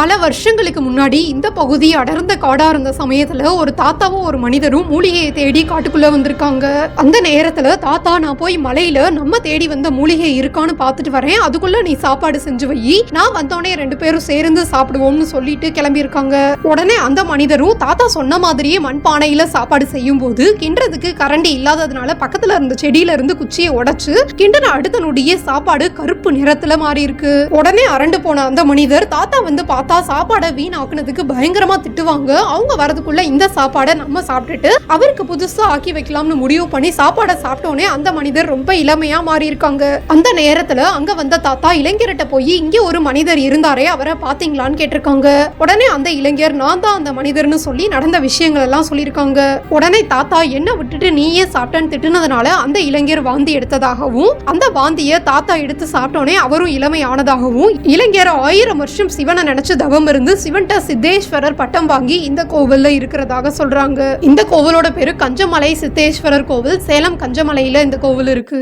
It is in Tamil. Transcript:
பல வருஷங்களுக்கு முன்னாடி இந்த பகுதி அடர்ந்த காடா இருந்த சமயத்துல ஒரு தாத்தாவும் ஒரு மனிதரும் மூலிகையை தேடி காட்டுக்குள்ள வந்திருக்காங்க. அந்த நேரத்துல தாத்தா, நான் போய் மலையில நம்ம தேடி வந்த மூலிகை இருக்கான்னு பாத்துட்டு வரேன், அதுக்குள்ள நீ சாப்பாடு செஞ்சு வை, நான் வந்தோடனே 2 பேரும் சேர்ந்து சாப்பிடுவோம்னு சொல்லிட்டு கிளம்பி இருக்காங்க. உடனே அந்த மனிதரும் தாத்தா சொன்ன மாதிரியே மண்பானையில சாப்பாடு செய்யும் போது கிண்டுறதுக்கு கரண்டி இல்லாததுனால பக்கத்துல இருந்த செடியில இருந்து குச்சியை உடைச்சு கிண்டன அடுத்த நொடியே சாப்பாடு கருப்பு நிறத்துல மாறி இருக்கு. உடனே அரண்டு போன அந்த மனிதர் தாத்தா வந்து பார்த்தா சாப்பாடை வீணாக்குனதுக்கு பயங்கரமா திட்டுவாங்க. அவங்க வரதுக்குள்ள இந்த சாப்பாடை நம்ம சாப்பிட்டுட்டு அவருக்கு புதுசா ஆக்கி வைக்கலாம்னு முடிவு பண்ணி சாப்பாடை சாப்பிட்டோன்னே அந்த மனிதர் ரொம்ப இளமையா மாறி இருக்காங்க. அந்த நேரத்துல அங்க வந்த தாத்தா இளைஞர்கிட்ட போய், இங்க ஒரு மனிதர் இருந்தாரே, அவரை பாத்தீங்களான்னு கேட்டிருக்காங்க. உடனே அந்த இளைஞர், நான் தான் அந்த மனிதர்னு சொல்லி நடந்த விஷயங்கள் எல்லாம் சொல்லியிருக்காங்க. உடனே தாத்தா, என்ன விட்டுட்டு நீயே சாப்பிட்டேன்னு திட்டுனதுனால அந்த இளைஞர் வாந்தி எடுத்ததாகவும் அந்த வாந்திய தாத்தா எடுத்து சாப்பிட்டோன்னே அவரும் இளமையானதாகவும் இளைஞர் 1000 வருஷம் சிவனை நினைச்சு தவம் இருந்து சிவன்ட்ட சித்தேஸ்வரர் பட்டம் வாங்கி இந்த கோவில்ல இருக்கிறதாக சொல்றாங்க. இந்த கோவிலோட பேரு கஞ்சமலை சித்தேஸ்வரர் கோவில். சேலம் கஞ்சமலையில இந்த கோவில் இருக்கு.